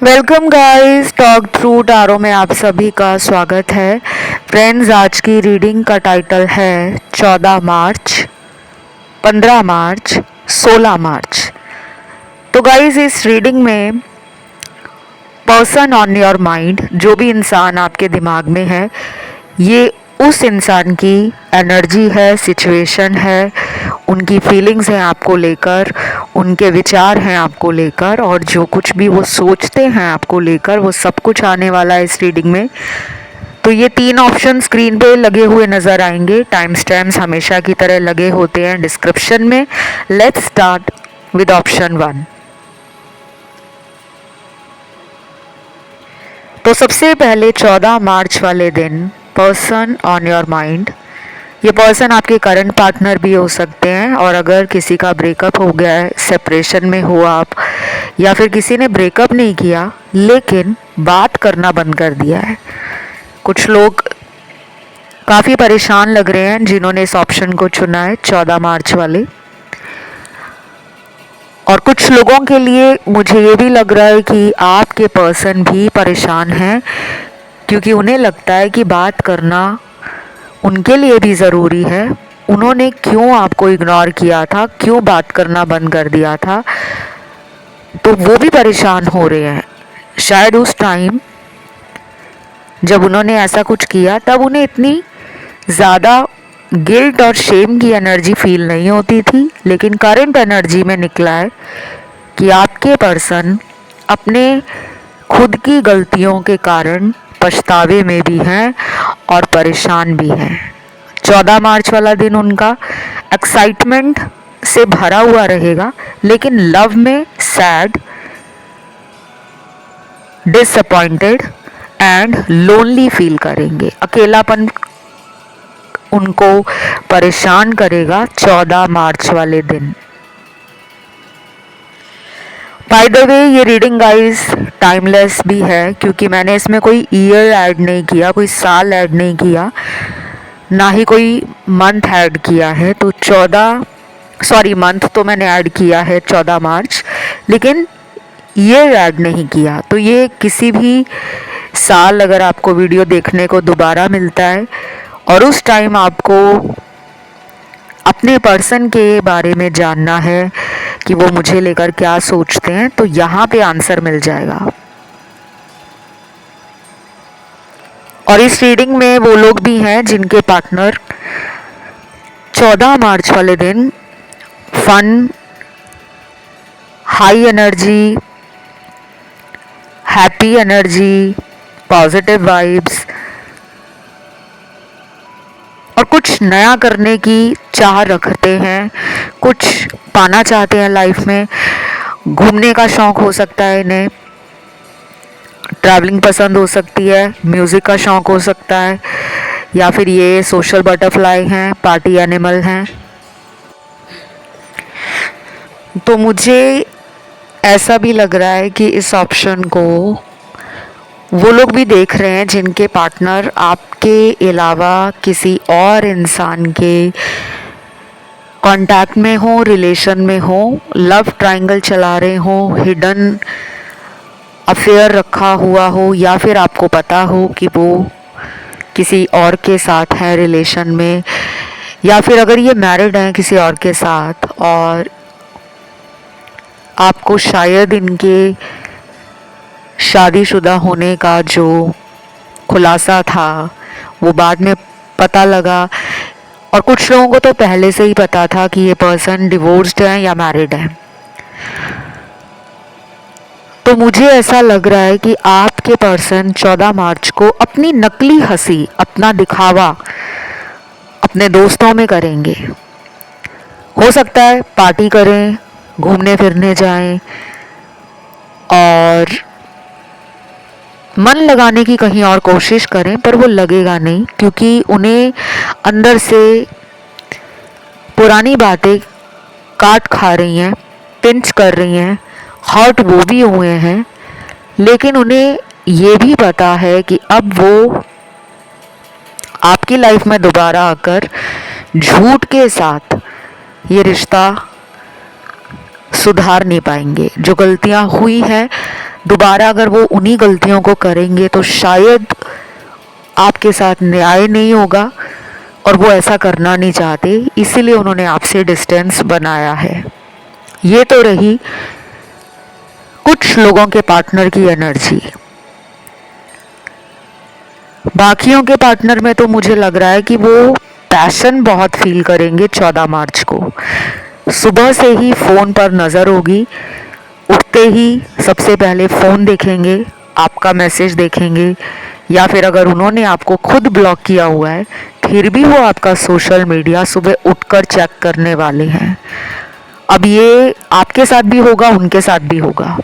Welcome guys, talk through tarot में आप सभी का स्वागत है। फ्रेंड्स, आज की रीडिंग का टाइटल है 14 मार्च, 15 मार्च, 16 मार्च। तो गाइस, इस रीडिंग में पर्सन ऑन योर माइंड, जो भी इंसान आपके दिमाग में है, ये उस इंसान की एनर्जी है, सिचुएशन है, उनकी फीलिंग्स हैं आपको लेकर, उनके विचार हैं आपको लेकर, और जो कुछ भी वो सोचते हैं आपको लेकर, वो सब कुछ आने वाला है इस रीडिंग में। तो ये 3 ऑप्शन स्क्रीन पे लगे हुए नज़र आएंगे। टाइम स्टैम्प्स हमेशा की तरह लगे होते हैं डिस्क्रिप्शन में। Let's start with option 1। तो सबसे पहले 14 मार्च वाले दिन, पर्सन ऑन योर माइंड, ये पर्सन आपके करंट पार्टनर भी हो सकते हैं, और अगर किसी का ब्रेकअप हो गया है, सेपरेशन में हो आप, या फिर किसी ने ब्रेकअप नहीं किया लेकिन बात करना बंद कर दिया है। कुछ लोग काफ़ी परेशान लग रहे हैं जिन्होंने इस ऑप्शन को चुना है 14 मार्च वाले। और कुछ लोगों के लिए मुझे ये भी लग रहा है कि आपके पर्सन भी परेशान हैं, क्योंकि उन्हें लगता है कि बात करना उनके लिए भी ज़रूरी है। उन्होंने क्यों आपको इग्नोर किया था, क्यों बात करना बंद कर दिया था, तो वो भी परेशान हो रहे हैं। शायद उस टाइम जब उन्होंने ऐसा कुछ किया तब उन्हें इतनी ज़्यादा गिल्ट और शेम की एनर्जी फील नहीं होती थी, लेकिन करंट एनर्जी में निकला है कि आपके पर्सन अपने खुद की गलतियों के कारण पछतावे में भी हैं और परेशान भी हैं। 14 मार्च वाला दिन उनका एक्साइटमेंट से भरा हुआ रहेगा, लेकिन लव में sad, disappointed and lonely feel करेंगे। अकेलापन उनको परेशान करेगा 14 मार्च वाले दिन। बाय द वे, ये रीडिंग गाइस टाइमलेस भी है, क्योंकि मैंने इसमें कोई ईयर ऐड नहीं किया, कोई साल ऐड नहीं किया, ना ही कोई मंथ ऐड किया है। तो मंथ तो मैंने ऐड किया है 14 मार्च, लेकिन ईयर ऐड नहीं किया। तो ये किसी भी साल अगर आपको वीडियो देखने को दोबारा मिलता है और उस टाइम आपको अपने पर्सन के बारे में जानना है कि वो मुझे लेकर क्या सोचते हैं, तो यहाँ पे आंसर मिल जाएगा। और इस रीडिंग में वो लोग भी हैं जिनके पार्टनर 14 मार्च वाले दिन fun, high energy, happy energy, positive vibes और कुछ नया करने की चाह रखते हैं, कुछ पाना चाहते हैं लाइफ में। घूमने का शौक़ हो सकता है इन्हें, ट्रैवलिंग पसंद हो सकती है, म्यूज़िक का शौक़ हो सकता है, या फिर ये सोशल बटरफ्लाई हैं, पार्टी एनिमल हैं। तो मुझे ऐसा भी लग रहा है कि इस ऑप्शन को वो लोग भी देख रहे हैं जिनके पार्टनर आपके अलावा किसी और इंसान के कांटेक्ट में हो, रिलेशन में हो, लव ट्रायंगल चला रहे हो, हिडन अफेयर रखा हुआ हो, या फिर आपको पता हो कि वो किसी और के साथ है रिलेशन में, या फिर अगर ये मैरिड हैं किसी और के साथ और आपको शायद इनके शादीशुदा होने का जो खुलासा था वो बाद में पता लगा, और कुछ लोगों को तो पहले से ही पता था कि ये पर्सन डिवोर्स्ड है या मैरिड है। तो मुझे ऐसा लग रहा है कि आपके पर्सन 14 मार्च को अपनी नकली हंसी, अपना दिखावा अपने दोस्तों में करेंगे। हो सकता है पार्टी करें, घूमने फिरने जाएं और मन लगाने की कहीं और कोशिश करें, पर वो लगेगा नहीं, क्योंकि उन्हें अंदर से पुरानी बातें काट खा रही हैं, पिंच कर रही हैं, हर्ट वो भी हुए हैं, लेकिन उन्हें ये भी पता है कि अब वो आपकी लाइफ में दोबारा आकर झूठ के साथ ये रिश्ता सुधार नहीं पाएंगे। जो गलतियां हुई हैं दोबारा अगर वो उन्हीं गलतियों को करेंगे तो शायद आपके साथ न्याय नहीं होगा और वो ऐसा करना नहीं चाहते, इसीलिए उन्होंने आपसे डिस्टेंस बनाया है। ये तो रही कुछ लोगों के पार्टनर की एनर्जी। बाकियों के पार्टनर में तो मुझे लग रहा है कि वो पैशन बहुत फील करेंगे 14 मार्च को। सुबह से ही फ़ोन पर नज़र होगी, उठते ही सबसे पहले फ़ोन देखेंगे, आपका मैसेज देखेंगे, या फिर अगर उन्होंने आपको खुद ब्लॉक किया हुआ है फिर भी वो आपका सोशल मीडिया सुबह उठकर चेक करने वाले हैं। अब ये आपके साथ भी होगा, उनके साथ भी होगा।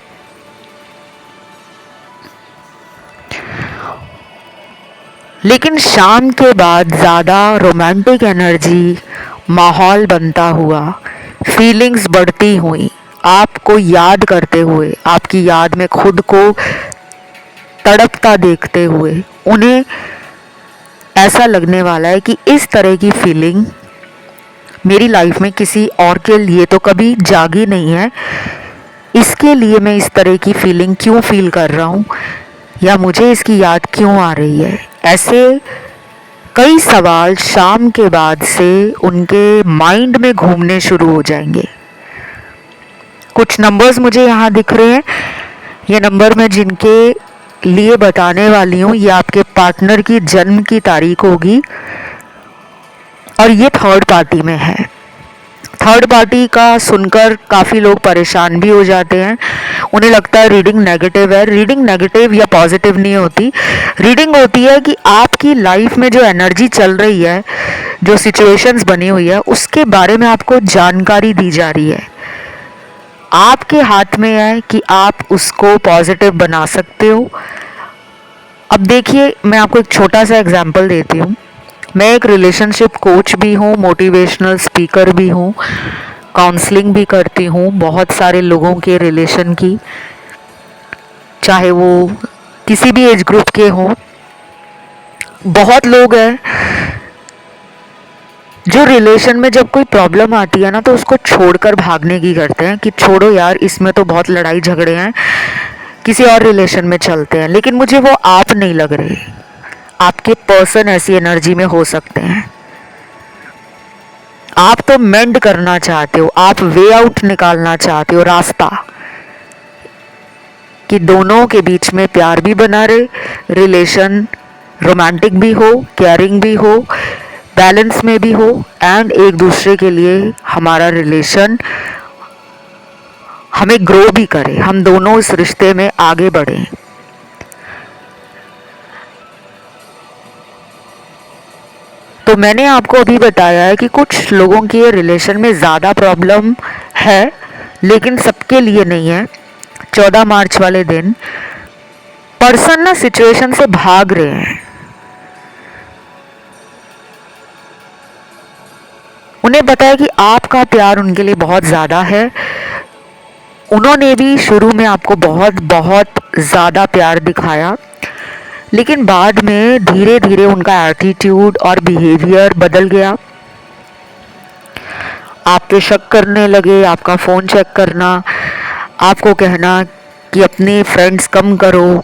लेकिन शाम के बाद ज़्यादा रोमांटिक एनर्जी, माहौल बनता हुआ, फीलिंग्स बढ़ती हुई, आपको याद करते हुए, आपकी याद में खुद को तड़पता देखते हुए उन्हें ऐसा लगने वाला है कि इस तरह की फीलिंग मेरी लाइफ में किसी और के लिए तो कभी जागी नहीं है, इसके लिए मैं इस तरह की फीलिंग क्यों फील कर रहा हूँ या मुझे इसकी याद क्यों आ रही है। ऐसे कई सवाल शाम के बाद से उनके माइंड में घूमने शुरू हो जाएंगे। कुछ नंबर्स मुझे यहाँ दिख रहे हैं, ये नंबर मैं जिनके लिए बताने वाली हूँ ये आपके पार्टनर की जन्म की तारीख होगी और ये थर्ड पार्टी में है। थर्ड पार्टी का सुनकर काफ़ी लोग परेशान भी हो जाते हैं, उन्हें लगता है रीडिंग नेगेटिव है। रीडिंग नेगेटिव या पॉजिटिव नहीं होती, रीडिंग होती है कि आपकी लाइफ में जो एनर्जी चल रही है, जो सिचुएशंस बनी हुई है, उसके बारे में आपको जानकारी दी जा रही है। आपके हाथ में है कि आप उसको पॉजिटिव बना सकते हो। अब देखिए, मैं आपको एक छोटा सा एग्जांपल देती हूँ। मैं एक रिलेशनशिप कोच भी हूँ, मोटिवेशनल स्पीकर भी हूँ, काउंसलिंग भी करती हूँ बहुत सारे लोगों के रिलेशन की, चाहे वो किसी भी एज ग्रुप के हों। बहुत लोग हैं जो रिलेशन में जब कोई प्रॉब्लम आती है ना तो उसको छोड़कर भागने की करते हैं कि छोड़ो यार, इसमें तो बहुत लड़ाई झगड़े हैं, किसी और रिलेशन में चलते हैं। लेकिन मुझे वो आप नहीं लग रहे। आपके पर्सन ऐसी एनर्जी में हो सकते हैं। आप तो मेंड करना चाहते हो, आप वे आउट निकालना चाहते हो, रास्ता कि दोनों के बीच में प्यार भी बना रहे, रिलेशन रोमांटिक भी हो, केयरिंग भी हो, बैलेंस में भी हो, एंड एक दूसरे के लिए हमारा रिलेशन हमें ग्रो भी करे, हम दोनों इस रिश्ते में आगे बढ़ें। तो मैंने आपको अभी बताया है कि कुछ लोगों के रिलेशन में ज़्यादा प्रॉब्लम है, लेकिन सबके लिए नहीं है। 14 मार्च वाले दिन पर्सन ना सिचुएशन से भाग रहे हैं। उन्हें पता है कि आपका प्यार उनके लिए बहुत ज़्यादा है। उन्होंने भी शुरू में आपको बहुत बहुत ज़्यादा प्यार दिखाया, लेकिन बाद में धीरे धीरे उनका एटीट्यूड और बिहेवियर बदल गया। आप पे शक करने लगे, आपका फ़ोन चेक करना, आपको कहना कि अपने फ्रेंड्स कम करो,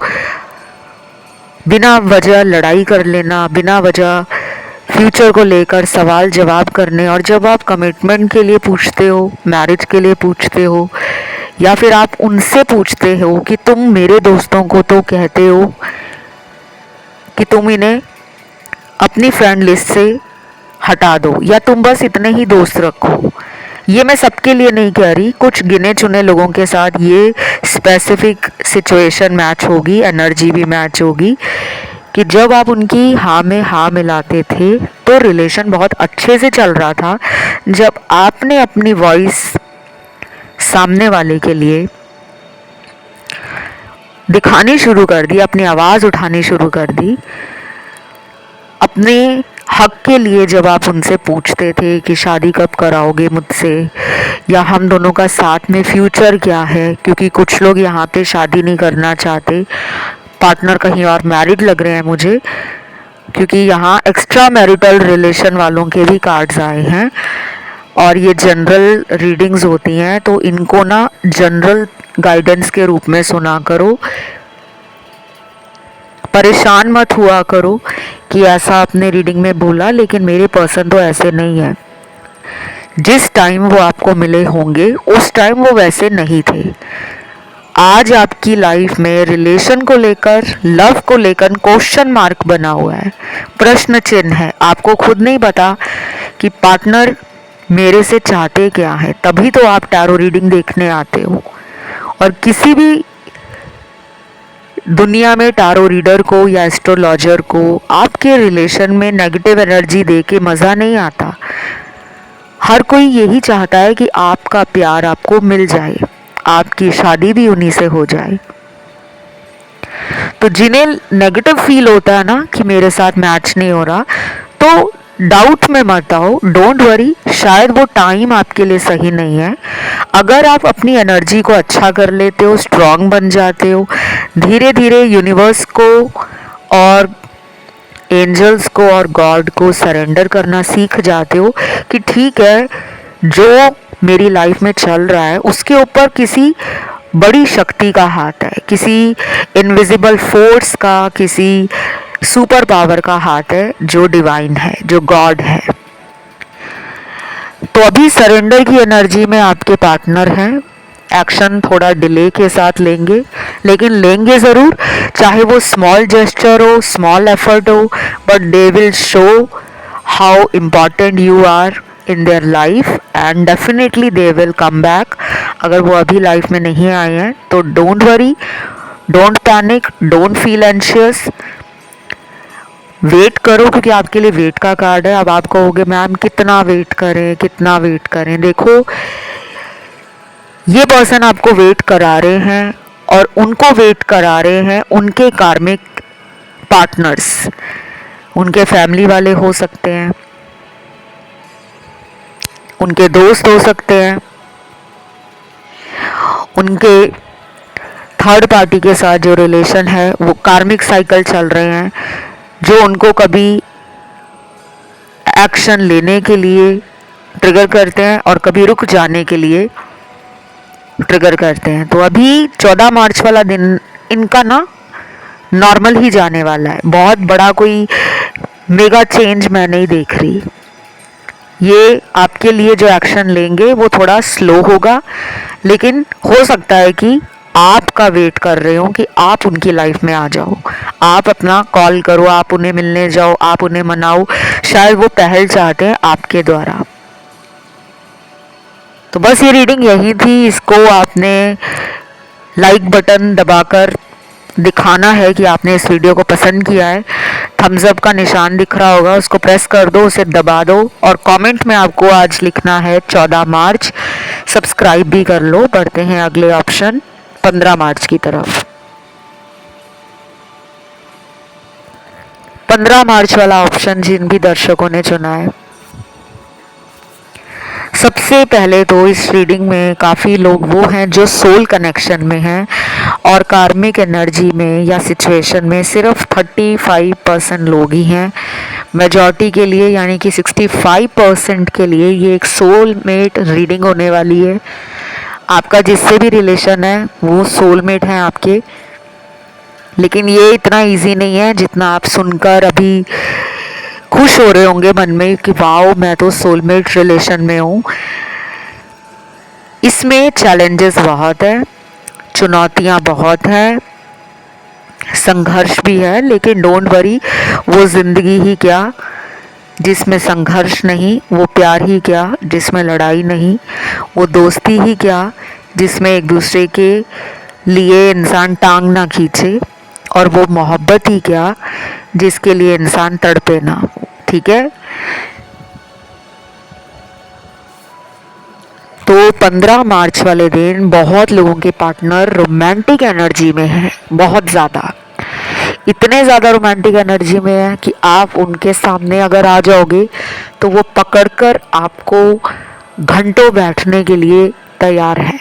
बिना वजह लड़ाई कर लेना, बिना वजह फ्यूचर को लेकर सवाल जवाब करने। और जब आप कमिटमेंट के लिए पूछते हो, मैरिज के लिए पूछते हो, या फिर आप उनसे पूछते हो कि तुम मेरे दोस्तों को तो कहते हो कि तुम इन्हें अपनी फ्रेंड लिस्ट से हटा दो या तुम बस इतने ही दोस्त रखो। ये मैं सबके लिए नहीं कह रही, कुछ गिने चुने लोगों के साथ ये स्पेसिफिक सिचुएशन मैच होगी, एनर्जी भी मैच होगी कि जब आप उनकी हाँ में हाँ मिलाते थे तो रिलेशन बहुत अच्छे से चल रहा था। जब आपने अपनी वॉइस सामने वाले के लिए दिखानी शुरू कर दी, अपनी आवाज़ उठानी शुरू कर दी, अपने हक के लिए जब आप उनसे पूछते थे कि शादी कब कराओगे मुझसे, या हम दोनों का साथ में फ्यूचर क्या है, क्योंकि कुछ लोग यहाँ पे शादी नहीं करना चाहते, पार्टनर कहीं और मैरिड लग रहे हैं मुझे, क्योंकि यहाँ एक्स्ट्रा मैरिटल रिलेशन वालों के भी कार्ड्स आए हैं और ये जनरल रीडिंग्स होती हैं, तो इनको ना जनरल गाइडेंस के रूप में सुना करो। परेशान मत हुआ करो कि ऐसा आपने रीडिंग में बोला लेकिन मेरे पर्सन तो ऐसे नहीं है। जिस टाइम वो आपको मिले होंगे उस टाइम वो वैसे नहीं थे। आज आपकी लाइफ में रिलेशन को लेकर, लव को लेकर क्वेश्चन मार्क बना हुआ है, प्रश्न चिन्ह है। आपको खुद नहीं पता कि पार्टनर मेरे से चाहते क्या है, तभी तो आप टैरो रीडिंग देखने आते हो। और किसी भी दुनिया में टैरो रीडर को या एस्ट्रोलॉजर को आपके रिलेशन में नेगेटिव एनर्जी दे के मज़ा नहीं आता। हर कोई यही चाहता है कि आपका प्यार आपको मिल जाए, आपकी शादी भी उन्हीं से हो जाए। तो जिन्हें नेगेटिव फील होता है ना कि मेरे साथ मैच नहीं हो रहा, तो डाउट में मत आओ, डोंट वरी, शायद वो टाइम आपके लिए सही नहीं है। अगर आप अपनी एनर्जी को अच्छा कर लेते हो, स्ट्रांग बन जाते हो, धीरे धीरे यूनिवर्स को और एंजल्स को और गॉड को सरेंडर करना सीख जाते हो कि ठीक है, जो मेरी लाइफ में चल रहा है उसके ऊपर किसी बड़ी शक्ति का हाथ है, किसी इनविजिबल फोर्स का, किसी सुपर पावर का हाथ है जो डिवाइन है, जो गॉड है। तो अभी सरेंडर की एनर्जी में आपके पार्टनर हैं। एक्शन थोड़ा डिले के साथ लेंगे, लेकिन लेंगे ज़रूर, चाहे वो स्मॉल जेस्चर हो, स्मॉल एफर्ट हो, but they will show how important you are in their life and definitely they will come back. अगर वो अभी लाइफ में नहीं आए हैं तो don't worry, don't panic, don't feel anxious, wait करो, क्योंकि आपके लिए वेट का कार्ड है। अब आप कहोगे मैम कितना वेट करें, कितना वेट करें। देखो, ये पर्सन आपको वेट करा रहे हैं और उनको वेट करा रहे हैं उनके कार्मिक पार्टनर्स, उनके फैमिली वाले हो सकते हैं, उनके दोस्त हो सकते हैं, उनके थर्ड पार्टी के साथ जो रिलेशन है वो कार्मिक साइकिल चल रहे हैं, जो उनको कभी एक्शन लेने के लिए ट्रिगर करते हैं और कभी रुक जाने के लिए ट्रिगर करते हैं। तो अभी 14 मार्च वाला दिन इनका ना नॉर्मल ही जाने वाला है, बहुत बड़ा कोई मेगा चेंज मैं नहीं देख रही। ये आपके लिए जो एक्शन लेंगे वो थोड़ा स्लो होगा, लेकिन हो सकता है कि आपका वेट कर रहे हो कि आप उनकी लाइफ में आ जाओ, आप अपना कॉल करो, आप उन्हें मिलने जाओ, आप उन्हें मनाओ। शायद वो पहल चाहते हैं आपके द्वारा। तो बस ये रीडिंग यही थी। इसको आपने लाइक बटन दबाकर दिखाना है कि आपने इस वीडियो को पसंद किया है। थम्स अप का निशान दिख रहा होगा, उसको प्रेस कर दो, उसे दबा दो और कमेंट में आपको आज लिखना है 14 मार्च। सब्सक्राइब भी कर लो। बढ़ते हैं अगले ऑप्शन 15 मार्च की तरफ। 15 मार्च वाला ऑप्शन जिन भी दर्शकों ने चुना है, सबसे पहले तो इस रीडिंग में काफ़ी लोग वो हैं जो सोल कनेक्शन में हैं और कार्मिक एनर्जी में या सिचुएशन में सिर्फ 35% लोग ही हैं। मेजॉरिटी के लिए यानी कि 65% के लिए ये एक सोलमेट रीडिंग होने वाली है। आपका जिससे भी रिलेशन है वो सोलमेट हैं आपके, लेकिन ये इतना इजी नहीं है जितना आप सुनकर अभी खुश हो रहे होंगे मन में कि वाओ मैं तो सोलमेट रिलेशन में हूँ। इसमें चैलेंजेस बहुत है, चुनौतियाँ बहुत हैं, संघर्ष भी है, लेकिन डोंट वरी, वो ज़िंदगी ही क्या जिसमें संघर्ष नहीं, वो प्यार ही क्या जिसमें लड़ाई नहीं, वो दोस्ती ही क्या जिसमें एक दूसरे के लिए इंसान टांग ना खींचे, और वो मोहब्बत ही क्या जिसके लिए इंसान तड़पे ना। ठीक है, तो 15 मार्च वाले दिन बहुत लोगों के पार्टनर रोमांटिक एनर्जी में हैं, बहुत ज़्यादा, इतने ज़्यादा रोमांटिक एनर्जी में है कि आप उनके सामने अगर आ जाओगे तो वो पकड़कर आपको घंटों बैठने के लिए तैयार है,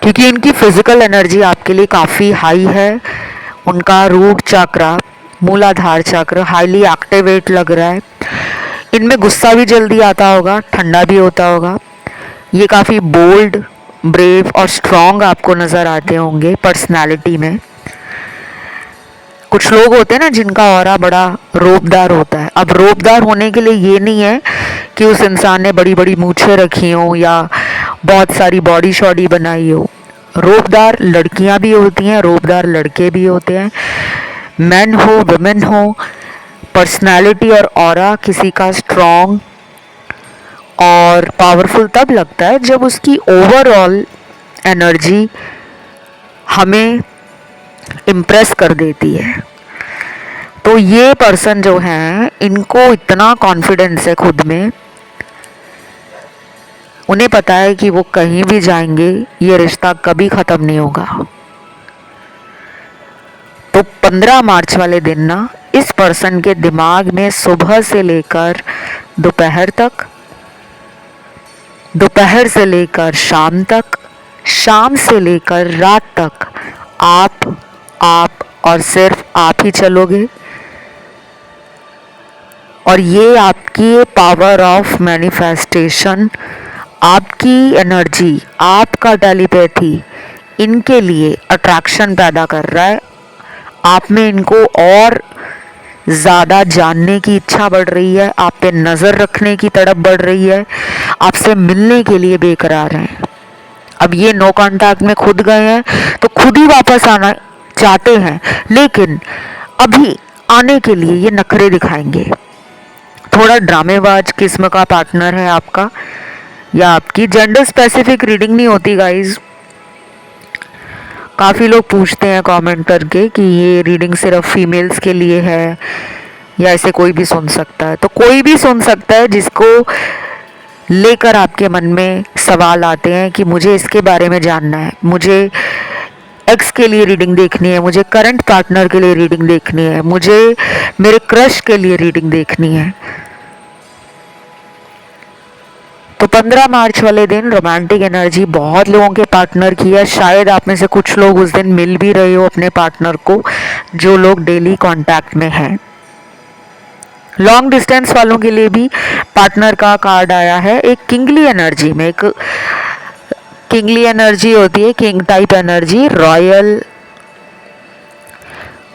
क्योंकि इनकी फिजिकल एनर्जी आपके लिए काफ़ी हाई है। उनका रूट चक्र, मूलाधार चक्र हाईली एक्टिवेट लग रहा है। इनमें गुस्सा भी जल्दी आता होगा, ठंडा भी होता होगा, ये काफ़ी बोल्ड, ब्रेव और स्ट्रॉन्ग आपको नज़र आते होंगे पर्सनालिटी में। कुछ लोग होते हैं ना जिनका ऑरा बड़ा रोबदार होता है। अब रोबदार होने के लिए ये नहीं है कि उस इंसान ने बड़ी बड़ी मूछें रखी हों या बहुत सारी बॉडी शॉडी बनाई हो। रोबदार लड़कियां भी होती हैं, रोबदार लड़के भी होते हैं, मैन हो वुमेन हो। पर्सनालिटी और ऑरा किसी का स्ट्रॉन्ग और पावरफुल तब लगता है जब उसकी ओवरऑल एनर्जी हमें इम्प्रेस कर देती है। तो ये पर्सन जो हैं, इनको इतना कॉन्फिडेंस है खुद में, उन्हें पता है कि वो कहीं भी जाएंगे ये रिश्ता कभी ख़त्म नहीं होगा। तो 15 मार्च वाले दिन ना इस पर्सन के दिमाग में सुबह से लेकर दोपहर तक, दोपहर से लेकर शाम तक, शाम से लेकर रात तक आप और सिर्फ आप ही चलोगे। और ये आपकी पावर ऑफ मैनिफेस्टेशन, आपकी एनर्जी, आपका टेलीपैथी इनके लिए अट्रैक्शन पैदा कर रहा है। आप में इनको और ज़्यादा जानने की इच्छा बढ़ रही है, आप पे नज़र रखने की तड़प बढ़ रही है, आपसे मिलने के लिए बेकरार हैं। अब ये नो कांटेक्ट में खुद गए हैं तो खुद ही वापस आना चाहते हैं, लेकिन अभी आने के लिए ये नखरे दिखाएंगे। थोड़ा ड्रामेबाज किस्म का पार्टनर है आपका या आपकी। जेंडर स्पेसिफिक रीडिंग नहीं होती गाइज। काफ़ी लोग पूछते हैं कमेंट करके कि ये रीडिंग सिर्फ फीमेल्स के लिए है या ऐसे कोई भी सुन सकता है। तो कोई भी सुन सकता है जिसको लेकर आपके मन में सवाल आते हैं कि मुझे इसके बारे में जानना है, मुझे एक्स के लिए रीडिंग देखनी है, मुझे करंट पार्टनर के लिए रीडिंग देखनी है, मुझे मेरे क्रश के लिए रीडिंग देखनी है। तो 15 मार्च वाले दिन रोमांटिक एनर्जी बहुत लोगों के पार्टनर की है। शायद आप में से कुछ लोग उस दिन मिल भी रहे हो अपने पार्टनर को, जो लोग डेली कांटेक्ट में हैं। लॉन्ग डिस्टेंस वालों के लिए भी पार्टनर का कार्ड आया है एक किंगली एनर्जी में। एक किंगली एनर्जी होती है king type energy, royal,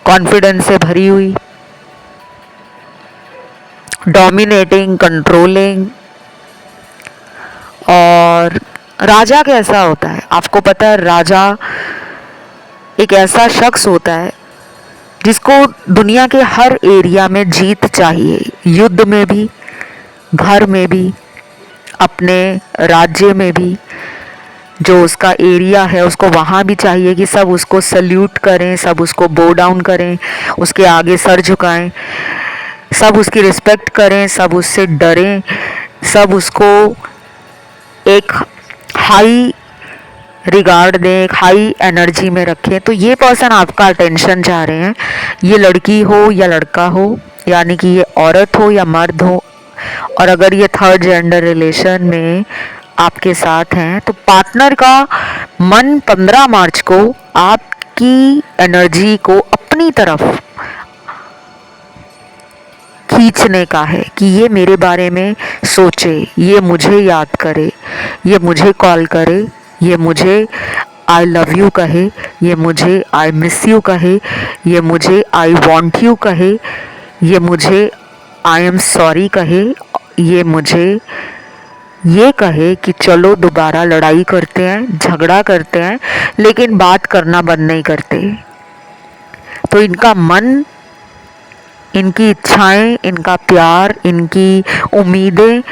confidence से भरी हुई, डोमिनेटिंग, कंट्रोलिंग। और राजा कैसा होता है आपको पता है? राजा एक ऐसा शख्स होता है जिसको दुनिया के हर एरिया में जीत चाहिए, युद्ध में भी, घर में भी, अपने राज्य में भी। जो उसका एरिया है उसको वहाँ भी चाहिए कि सब उसको सल्यूट करें, सब उसको बो डाउन करें, उसके आगे सर झुकाएं, सब उसकी रिस्पेक्ट करें, सब उससे डरें, सब उसको एक हाई रिगार्ड दें, एक हाई एनर्जी में रखें। तो ये पर्सन आपका अटेंशन चाह रहे हैं, ये लड़की हो या लड़का हो, यानी कि ये औरत हो या मर्द हो। और अगर ये थर्ड जेंडर रिलेशन में आपके साथ हैं तो पार्टनर का मन 15 मार्च को आपकी एनर्जी को अपनी तरफ खींचने का है कि ये मेरे बारे में सोचे, ये मुझे याद करे, ये मुझे कॉल करे, ये मुझे आई लव यू कहे, ये मुझे आई मिस यू कहे, ये मुझे आई वॉन्ट यू कहे, ये मुझे आई एम सॉरी कहे, ये मुझे ये कहे कि चलो दोबारा लड़ाई करते हैं, झगड़ा करते हैं, लेकिन बात करना बंद नहीं करते। तो इनका मन, इनकी इच्छाएं, इनका प्यार, इनकी उम्मीदें,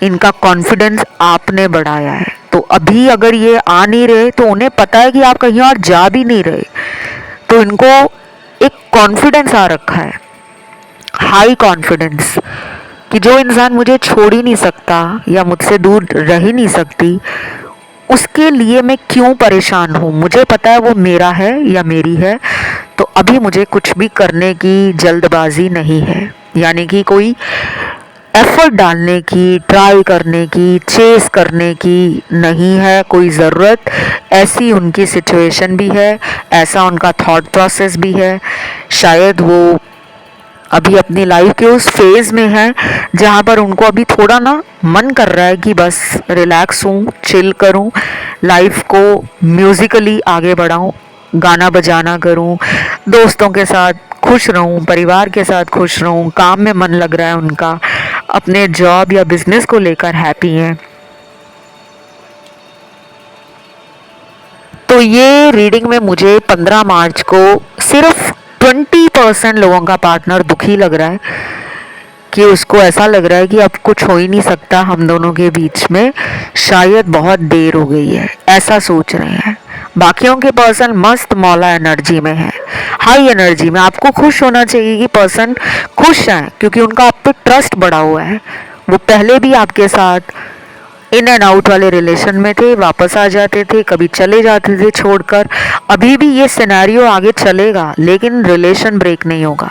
इनका कॉन्फिडेंस आपने बढ़ाया है। तो अभी अगर ये आ नहीं रहे तो उन्हें पता है कि आप कहीं और जा भी नहीं रहे, तो इनको एक कॉन्फिडेंस आ रखा है, हाई कॉन्फिडेंस, कि जो इंसान मुझे छोड़ ही नहीं सकता या मुझसे दूर रह ही नहीं सकती, उसके लिए मैं क्यों परेशान हूँ। मुझे पता है वो मेरा है या मेरी है, तो अभी मुझे कुछ भी करने की जल्दबाजी नहीं है। यानी कि कोई एफर्ट डालने की, ट्राई करने की, चेस करने की नहीं है कोई ज़रूरत। ऐसी उनकी सिचुएशन भी है, ऐसा उनका थॉट प्रोसेस भी है। शायद वो अभी अपनी लाइफ के उस फेज में हैं जहाँ पर उनको अभी थोड़ा ना मन कर रहा है कि बस रिलैक्स हूँ, चिल करूँ, लाइफ को म्यूजिकली आगे बढ़ाऊँ, गाना बजाना करूँ, दोस्तों के साथ खुश रहूँ, परिवार के साथ खुश रहूँ, काम में मन लग रहा है उनका, अपने जॉब या बिजनेस को लेकर हैप्पी हैं। तो ये रीडिंग में मुझे 15 मार्च को सिर्फ 20% लोगों का पार्टनर दुखी लग रहा है कि उसको ऐसा लग रहा है कि अब कुछ हो ही नहीं सकता हम दोनों के बीच में, शायद बहुत देर हो गई है, ऐसा सोच रहे हैं। बाकियों के पर्सन मस्त मौला एनर्जी में है, हाई एनर्जी में। आपको खुश होना चाहिए कि पर्सन खुश है क्योंकि उनका आप पे ट्रस्ट बढ़ा हुआ है। वो पहले भी आपके साथ इन एंड आउट वाले रिलेशन में थे, वापस आ जाते थे, कभी चले जाते थे छोड़कर। अभी भी ये सिनेरियो आगे चलेगा लेकिन रिलेशन ब्रेक नहीं होगा।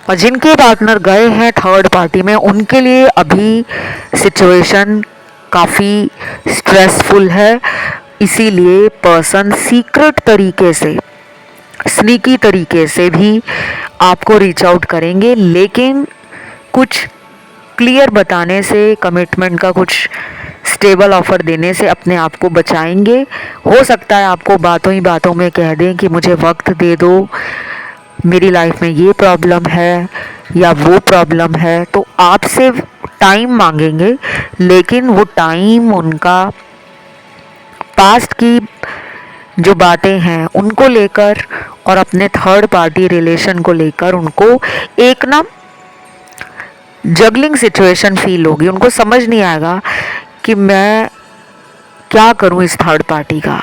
और जिनके पार्टनर गए हैं थर्ड पार्टी में, उनके लिए अभी सिचुएशन काफ़ी स्ट्रेसफुल है। इसीलिए पर्सन सीक्रेट तरीके से, स्नीकी तरीके से भी आपको रीच आउट करेंगे, लेकिन कुछ क्लियर बताने से, कमिटमेंट का कुछ स्टेबल ऑफर देने से अपने आप को बचाएंगे। हो सकता है आपको बातों ही बातों में कह दें कि मुझे वक्त दे दो, मेरी लाइफ में ये प्रॉब्लम है या वो प्रॉब्लम है, तो आपसे टाइम मांगेंगे, लेकिन वो टाइम उनका पास्ट की जो बातें हैं उनको लेकर और अपने थर्ड पार्टी रिलेशन को लेकर उनको एक ना जगलिंग सिचुएशन फील होगी। उनको समझ नहीं आएगा कि मैं क्या करूं इस थर्ड पार्टी का।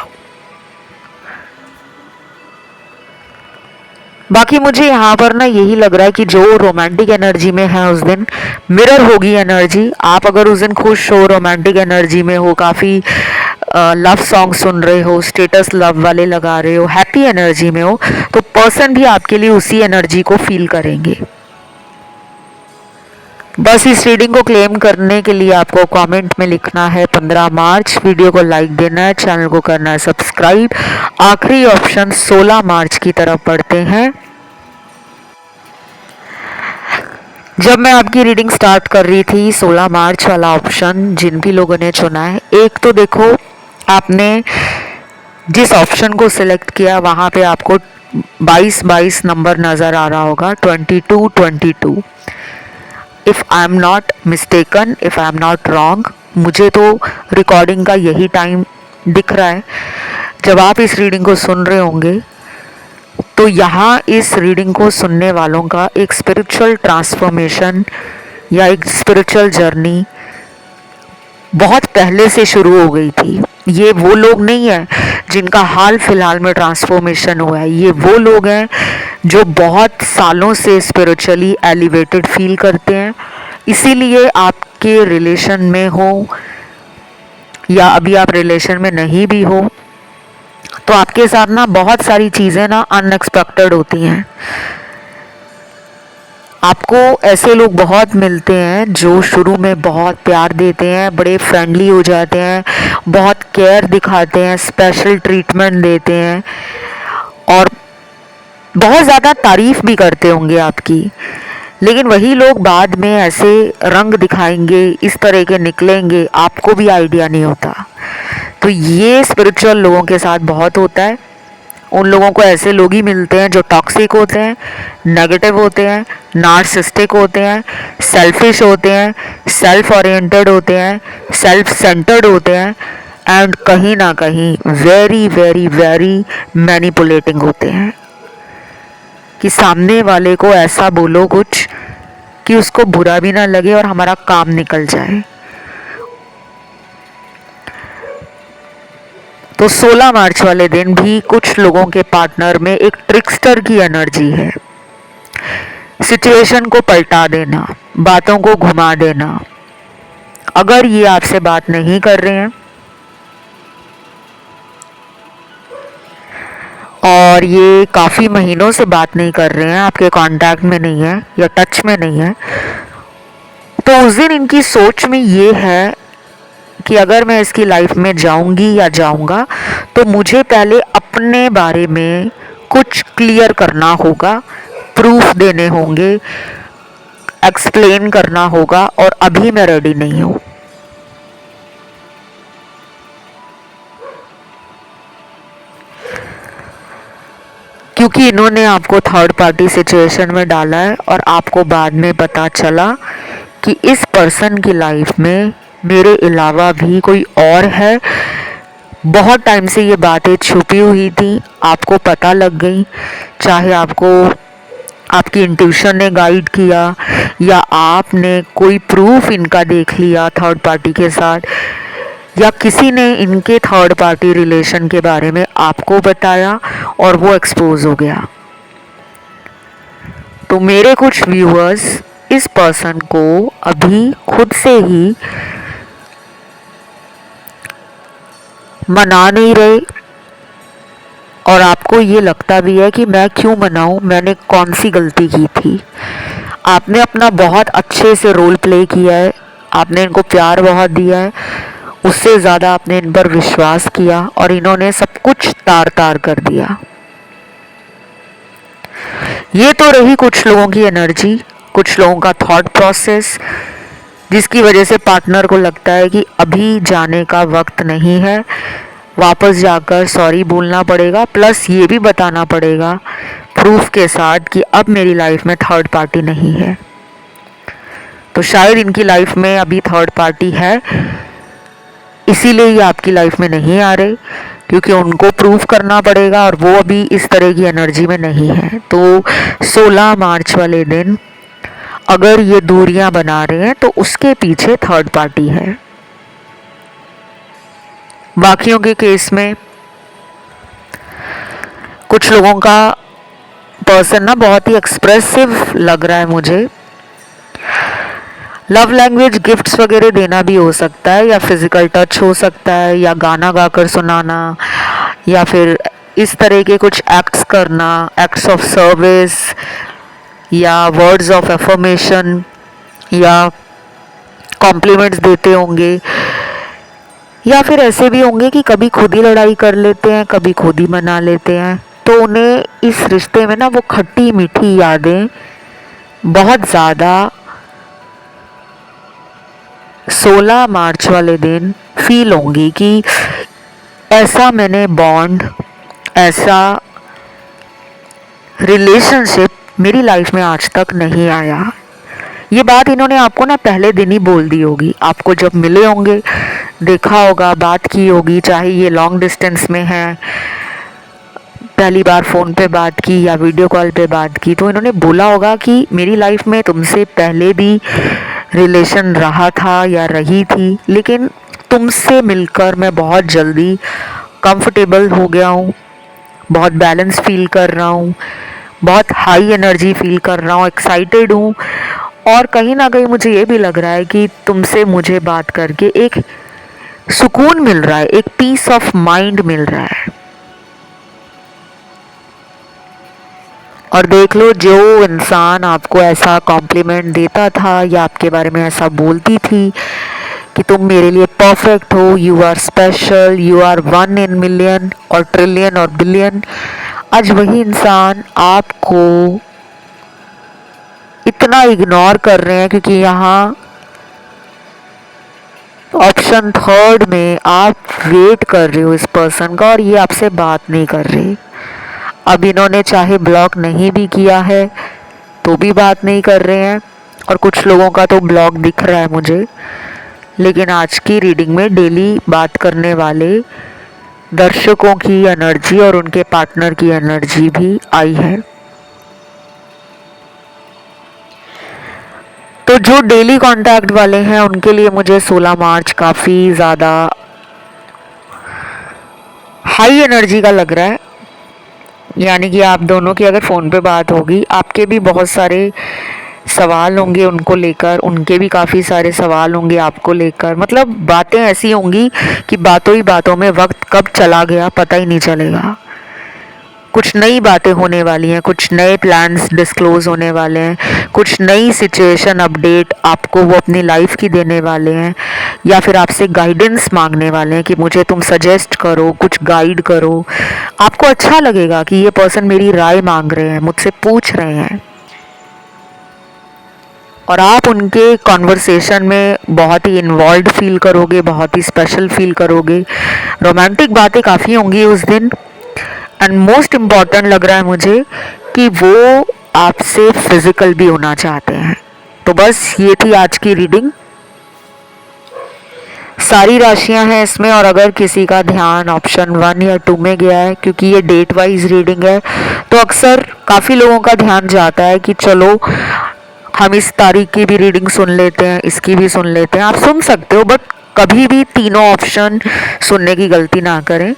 बाकी मुझे यहाँ पर ना यही लग रहा है कि जो रोमांटिक एनर्जी में है उस दिन मिरर होगी एनर्जी। आप अगर उस दिन खुश हो, रोमांटिक एनर्जी में हो, काफ़ी लव सॉन्ग सुन रहे हो, स्टेटस लव वाले लगा रहे हो, हैप्पी एनर्जी में हो, तो पर्सन भी आपके लिए उसी एनर्जी को फील करेंगे। बस इस रीडिंग को क्लेम करने के लिए आपको कमेंट में लिखना है 15 मार्च, वीडियो को लाइक देना है, चैनल को करना है सब्सक्राइब। आखिरी ऑप्शन 16 मार्च की तरफ पढ़ते हैं। जब मैं आपकी रीडिंग स्टार्ट कर रही थी, 16 मार्च वाला ऑप्शन जिन भी लोगों ने चुना है, एक तो देखो आपने जिस ऑप्शन को सिलेक्ट किया वहाँ पे आपको 22 नंबर नज़र आ रहा होगा, 22। If I am not mistaken, if I am not wrong, मुझे तो रिकॉर्डिंग का यही टाइम दिख रहा है। जब आप इस रीडिंग को सुन रहे होंगे तो यहाँ इस रीडिंग को सुनने वालों का एक स्पिरिचुअल ट्रांसफॉर्मेशन या एक स्पिरिचुअल जर्नी बहुत पहले से शुरू हो गई थी। ये वो लोग नहीं हैं जिनका हाल फिलहाल में ट्रांसफॉर्मेशन हुआ है, ये वो लोग हैं जो बहुत सालों से स्पिरिचुअली एलिवेटेड फील करते हैं। इसीलिए आपके रिलेशन में हो या अभी आप रिलेशन में नहीं भी हो, तो आपके साथ ना बहुत सारी चीज़ें ना अनएक्सपेक्टेड होती हैं। आपको ऐसे लोग बहुत मिलते हैं जो शुरू में बहुत प्यार देते हैं, बड़े फ्रेंडली हो जाते हैं, बहुत केयर दिखाते हैं, स्पेशल ट्रीटमेंट देते हैं और बहुत ज़्यादा तारीफ़ भी करते होंगे आपकी। लेकिन वही लोग बाद में ऐसे रंग दिखाएंगे, इस तरह के निकलेंगे, आपको भी आइडिया नहीं होता। तो ये स्पिरिचुअल लोगों के साथ बहुत होता है। उन लोगों को ऐसे लोग ही मिलते हैं जो टॉक्सिक होते हैं, नेगेटिव होते हैं, नार्सिसिस्टिक होते हैं, सेल्फिश होते हैं, सेल्फ ओरिएंटेड होते हैं, सेल्फ सेंटर्ड होते हैं एंड कहीं ना कहीं वेरी वेरी वेरी मैनिपुलेटिंग होते हैं कि सामने वाले को ऐसा बोलो कुछ कि उसको बुरा भी ना लगे और हमारा काम निकल जाए। तो 16 मार्च वाले दिन भी कुछ लोगों के पार्टनर में एक ट्रिकस्टर की एनर्जी है। सिचुएशन को पलटा देना, बातों को घुमा देना। अगर ये आपसे बात नहीं कर रहे हैं और ये काफ़ी महीनों से बात नहीं कर रहे हैं, आपके कांटेक्ट में नहीं है या टच में नहीं है, तो उस दिन इनकी सोच में ये है कि अगर मैं इसकी लाइफ में जाऊंगी या जाऊंगा तो मुझे पहले अपने बारे में कुछ क्लियर करना होगा, प्रूफ देने होंगे, एक्सप्लेन करना होगा, और अभी मैं रेडी नहीं हूँ। क्योंकि इन्होंने आपको थर्ड पार्टी सिचुएशन में डाला है और आपको बाद में पता चला कि इस पर्सन की लाइफ में मेरे अलावा भी कोई और है। बहुत टाइम से ये बातें छुपी हुई थी, आपको पता लग गई, चाहे आपको आपकी इंट्यूशन ने गाइड किया या आपने कोई प्रूफ इनका देख लिया थर्ड पार्टी के साथ, या किसी ने इनके थर्ड पार्टी रिलेशन के बारे में आपको बताया और वो एक्सपोज हो गया। तो मेरे कुछ व्यूअर्स इस पर्सन को अभी खुद से ही मना नहीं रहे, और आपको ये लगता भी है कि मैं क्यों मनाऊं, मैंने कौन सी गलती की थी। आपने अपना बहुत अच्छे से रोल प्ले किया है, आपने इनको प्यार बहुत दिया है, उससे ज़्यादा आपने इन पर विश्वास किया और इन्होंने सब कुछ तार तार कर दिया। ये तो रही कुछ लोगों की एनर्जी, कुछ लोगों का थॉट प्रोसेस, जिसकी वजह से पार्टनर को लगता है कि अभी जाने का वक्त नहीं है, वापस जाकर सॉरी बोलना पड़ेगा, प्लस ये भी बताना पड़ेगा प्रूफ के साथ कि अब मेरी लाइफ में थर्ड पार्टी नहीं है। तो शायद इनकी लाइफ में अभी थर्ड पार्टी है, इसीलिए ये आपकी लाइफ में नहीं आ रहे, क्योंकि उनको प्रूफ करना पड़ेगा और वो अभी इस तरह की एनर्जी में नहीं है। तो 16 मार्च वाले दिन अगर ये दूरियां बना रहे हैं तो उसके पीछे थर्ड पार्टी है। बाकियों के केस में कुछ लोगों का पर्सन ना बहुत ही एक्सप्रेसिव लग रहा है मुझे। लव लैंग्वेज गिफ्ट्स वगैरह देना भी हो सकता है, या फिजिकल टच हो सकता है, या गाना गाकर सुनाना, या फिर इस तरह के कुछ एक्ट्स करना, एक्ट्स ऑफ सर्विस, या वर्ड्स ऑफ एफर्मेशन, या कॉम्प्लीमेंट्स देते होंगे, या फिर ऐसे भी होंगे कि कभी खुद ही लड़ाई कर लेते हैं, कभी खुद ही मना लेते हैं। तो उन्हें इस रिश्ते में ना वो खट्टी मीठी यादें बहुत ज़्यादा 16 मार्च वाले दिन फील होंगी कि ऐसा मैंने बॉन्ड, ऐसा रिलेशनशिप मेरी लाइफ में आज तक नहीं आया। ये बात इन्होंने आपको ना पहले दिन ही बोल दी होगी, आपको जब मिले होंगे, देखा होगा, बात की होगी, चाहे ये लॉन्ग डिस्टेंस में है, पहली बार फ़ोन पे बात की या वीडियो कॉल पे बात की, तो इन्होंने बोला होगा कि मेरी लाइफ में तुमसे पहले भी रिलेशन रहा था या रही थी, लेकिन तुमसे मिलकर मैं बहुत जल्दी कंफर्टेबल हो गया हूँ, बहुत बैलेंस फील कर रहा हूँ, बहुत हाई एनर्जी फील कर रहा हूँ, एक्साइटेड हूँ, और कहीं ना कहीं मुझे ये भी लग रहा है कि तुमसे मुझे बात करके एक सुकून मिल रहा है, एक पीस ऑफ माइंड मिल रहा है। और देख लो, जो इंसान आपको ऐसा कॉम्प्लीमेंट देता था या आपके बारे में ऐसा बोलती थी कि तुम मेरे लिए परफेक्ट हो, you are special, you are 1 in million और ट्रिलियन और बिलियन, आज वही इंसान आपको इतना इग्नोर कर रहे हैं, क्योंकि यहाँ ऑप्शन थर्ड में आप वेट कर रहे हो इस पर्सन का और ये आपसे बात नहीं कर रहे। अब इन्होंने चाहे ब्लॉक नहीं भी किया है तो भी बात नहीं कर रहे हैं, और कुछ लोगों का तो ब्लॉक दिख रहा है मुझे। लेकिन आज की रीडिंग में डेली बात करने वाले दर्शकों की एनर्जी और उनके पार्टनर की एनर्जी भी आई है। तो जो डेली कांटेक्ट वाले हैं उनके लिए मुझे 16 मार्च काफ़ी ज़्यादा हाई एनर्जी का लग रहा है। यानी कि आप दोनों की अगर फ़ोन पे बात होगी, आपके भी बहुत सारे सवाल होंगे उनको लेकर, उनके भी काफ़ी सारे सवाल होंगे आपको लेकर। मतलब बातें ऐसी होंगी कि बातों ही बातों में वक्त कब चला गया पता ही नहीं चलेगा। कुछ नई बातें होने वाली हैं, कुछ नए प्लान्स डिस्क्लोज होने वाले हैं, कुछ नई सिचुएशन अपडेट आपको वो अपनी लाइफ की देने वाले हैं, या फिर आपसे गाइडेंस मांगने वाले हैं कि मुझे तुम सजेस्ट करो, कुछ गाइड करो। आपको अच्छा लगेगा कि ये पर्सन मेरी राय मांग रहे हैं, मुझसे पूछ रहे हैं, और आप उनके कॉन्वर्सेशन में बहुत ही इन्वॉल्व फील करोगे, बहुत ही स्पेशल फील करोगे। रोमांटिक बातें काफ़ी होंगी उस दिन। एंड मोस्ट इम्पॉर्टेंट लग रहा है मुझे कि वो आपसे फिजिकल भी होना चाहते हैं। तो बस ये थी आज की रीडिंग। सारी राशियां हैं इसमें, और अगर किसी का ध्यान ऑप्शन 1 या 2 में गया है, क्योंकि ये डेट वाइज रीडिंग है, तो अक्सर काफ़ी लोगों का ध्यान जाता है कि चलो हम इस तारीख की भी रीडिंग सुन लेते हैं, इसकी भी सुन लेते हैं। आप सुन सकते हो, बट कभी भी तीनों ऑप्शन सुनने की गलती ना करें।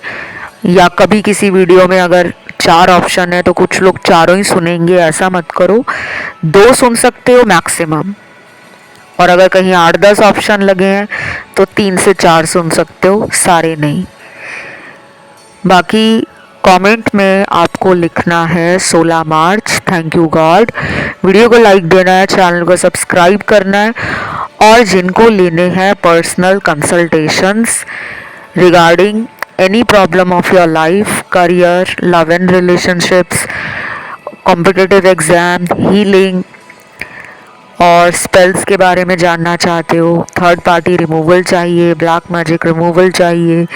या कभी किसी वीडियो में अगर 4 ऑप्शन है तो कुछ लोग चारों ही सुनेंगे, ऐसा मत करो। 2 सुन सकते हो मैक्सिमम, और अगर कहीं 8-10 ऑप्शन लगे हैं तो 3 से 4 सुन सकते हो, सारे नहीं। बाकी कमेंट में आपको लिखना है 16 March. Thank you God. Video को लाइक देना है, चैनल को सब्सक्राइब करना है, और जिनको लेने हैं personal consultations regarding any problem of your life, career, love and relationships, competitive exam, healing और स्पेल्स के बारे में जानना चाहते हो, थर्ड पार्टी रिमूवल चाहिए, ब्लैक मैजिक रिमूवल चाहिए,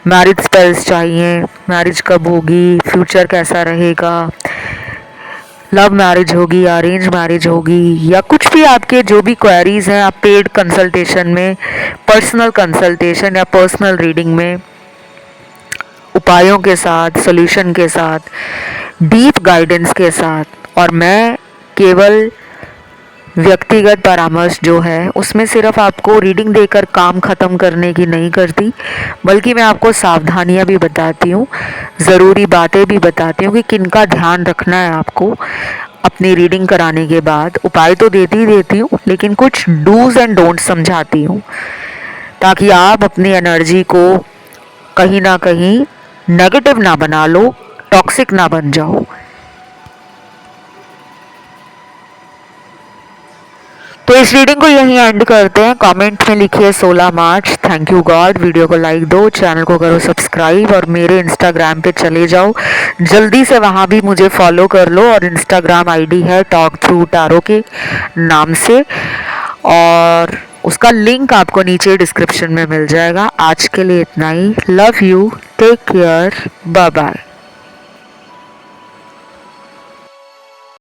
मैरिज स्पेल्स चाहिए, मैरिज कब होगी, फ्यूचर कैसा रहेगा, लव मैरिज होगी, अरेंज मैरिज होगी, या कुछ भी आपके जो भी क्वेरीज हैं, आप पेड कंसल्टेशन में, पर्सनल कंसल्टेशन या पर्सनल रीडिंग में उपायों के साथ, सॉल्यूशन के साथ, डीप गाइडेंस के साथ, और मैं केवल व्यक्तिगत परामर्श जो है उसमें सिर्फ आपको रीडिंग देकर काम ख़त्म करने की नहीं करती, बल्कि मैं आपको सावधानियां भी बताती हूँ, ज़रूरी बातें भी बताती हूँ कि किनका ध्यान रखना है आपको अपनी रीडिंग कराने के बाद। उपाय तो देती हूँ, लेकिन कुछ डूज एंड डोंट समझाती हूँ, ताकि आप अपनी एनर्जी को कहीं ना कहीं नेगेटिव ना बना लो, टॉक्सिक ना बन जाओ। तो इस रीडिंग को यहीं एंड करते हैं। कमेंट में लिखिए 16 March. Thank you God. Video को लाइक दो, चैनल को करो सब्सक्राइब, और मेरे इंस्टाग्राम पे चले जाओ जल्दी से, वहाँ भी मुझे फॉलो कर लो। और इंस्टाग्राम आईडी है टॉक थ्रू टैरो के नाम से, और उसका लिंक आपको नीचे डिस्क्रिप्शन में मिल जाएगा। आज के लिए इतना ही। Love you, take care, bye bye.